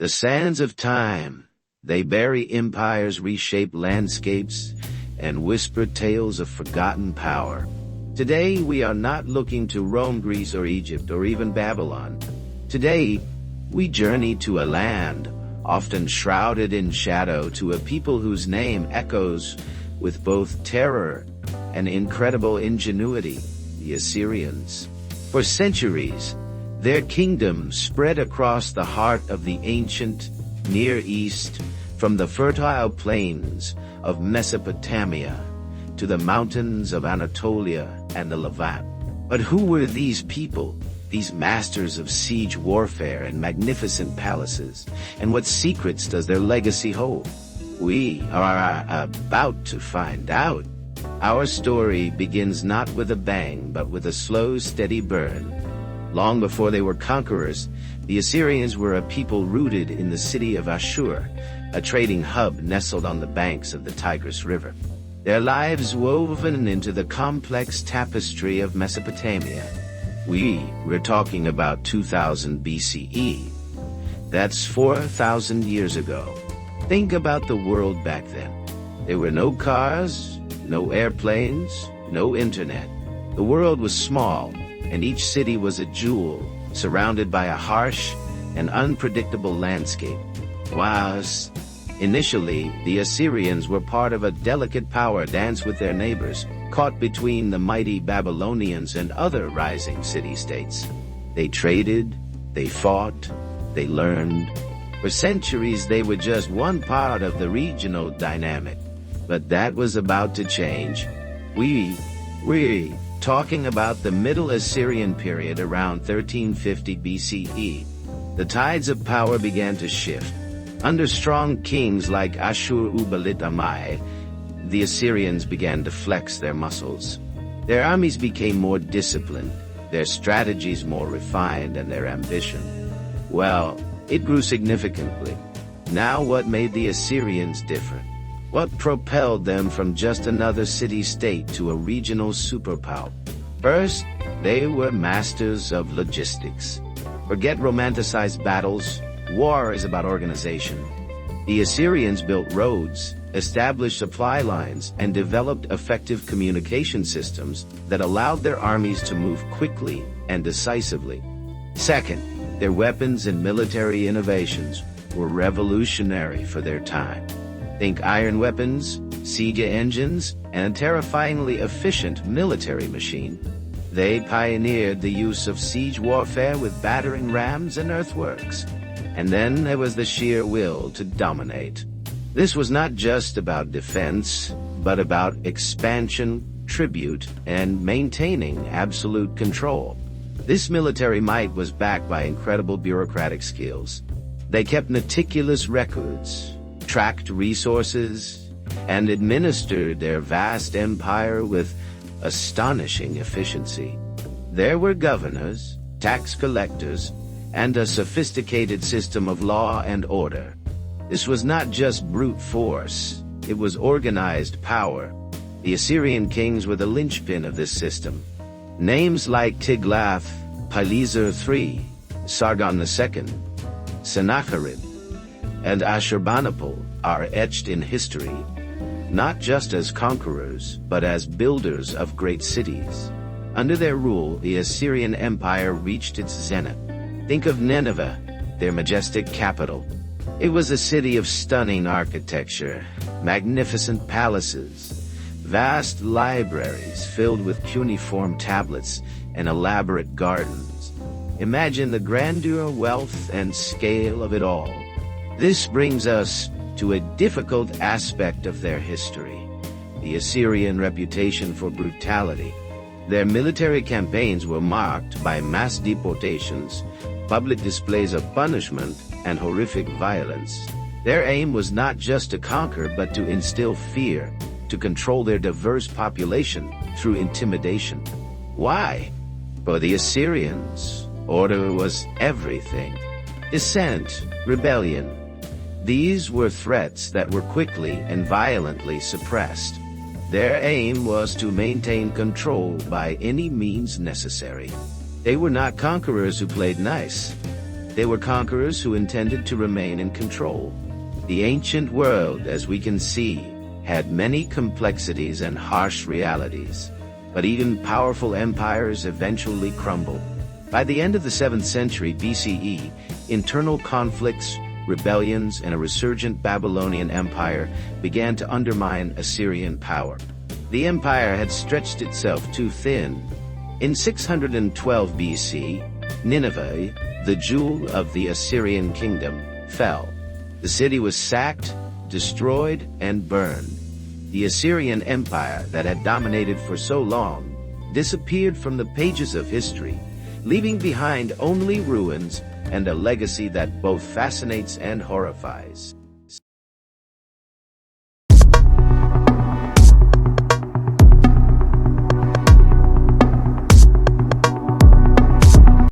The sands of time. They bury empires, reshape landscapes, and whisper tales of forgotten power. Today, we are not looking to Rome, Greece, or Egypt, or even Babylon. Today, we journey to a land often shrouded in shadow, to a people whose name echoes with both terror and incredible ingenuity, the Assyrians. For centuries, their kingdom spread across the heart of the ancient Near East, from the fertile plains of Mesopotamia to the mountains of Anatolia and the Levant. But who were these people, these masters of siege warfare and magnificent palaces, and what secrets does their legacy hold? We are about to find out. Our story begins not with a bang, but with a slow, steady burn. Long before they were conquerors, the Assyrians were a people rooted in the city of Ashur, a trading hub nestled on the banks of the Tigris River. Their lives woven into the complex tapestry of Mesopotamia. We're talking about 2000 BCE. That's 4,000 years ago. Think about the world back then. There were no cars, no airplanes, no internet. The world was small, and each city was a jewel, surrounded by a harsh and unpredictable landscape. Whilst initially, the Assyrians were part of a delicate power dance with their neighbors, caught between the mighty Babylonians and other rising city-states. They traded, they fought, they learned. For centuries, they were just one part of the regional dynamic. But that was about to change. We're talking about the Middle Assyrian period around 1350 BCE. The tides of power began to shift. Under strong kings like Ashur-uballit-amai, the Assyrians began to flex their muscles. Their armies became more disciplined, their strategies more refined, and their ambition, well, it grew significantly. Now what made the Assyrians different? What propelled them from just another city-state to a regional superpower? First, they were masters of logistics. Forget romanticized battles. War is about organization. The Assyrians built roads, established supply lines, and developed effective communication systems that allowed their armies to move quickly and decisively. Second, their weapons and military innovations were revolutionary for their time. Think iron weapons, siege engines, and a terrifyingly efficient military machine. They pioneered the use of siege warfare with battering rams and earthworks. And then there was the sheer will to dominate. This was not just about defense, but about expansion, tribute, and maintaining absolute control. This military might was backed by incredible bureaucratic skills. They kept meticulous records, tracked resources, and administered their vast empire with astonishing efficiency. There were governors, tax collectors, and a sophisticated system of law and order. This was not just brute force, it was organized power. The Assyrian kings were the linchpin of this system. Names like Tiglath-Pileser III, Sargon II, Sennacherib, and Ashurbanipal are etched in history, not just as conquerors, but as builders of great cities. Under their rule, the Assyrian Empire reached its zenith. Think of Nineveh, their majestic capital. It was a city of stunning architecture, magnificent palaces, vast libraries filled with cuneiform tablets, and elaborate gardens. Imagine the grandeur, wealth, and scale of it all. This brings us to a difficult aspect of their history: the Assyrian reputation for brutality. Their military campaigns were marked by mass deportations, public displays of punishment, and horrific violence. Their aim was not just to conquer, but to instill fear, to control their diverse population through intimidation. Why? For the Assyrians, order was everything. Dissent, rebellion. These were threats that were quickly and violently suppressed. Their aim was to maintain control by any means necessary. They were not conquerors who played nice. They were conquerors who intended to remain in control. The ancient world, as we can see, had many complexities and harsh realities. But even powerful empires eventually crumbled. By the end of the 7th century BCE, internal conflicts, rebellions, and a resurgent Babylonian empire began to undermine Assyrian power. The empire had stretched itself too thin. In 612 BC, Nineveh, the jewel of the Assyrian kingdom, fell. The city was sacked, destroyed, and burned. The Assyrian Empire that had dominated for so long disappeared from the pages of history, leaving behind only ruins and a legacy that both fascinates and horrifies.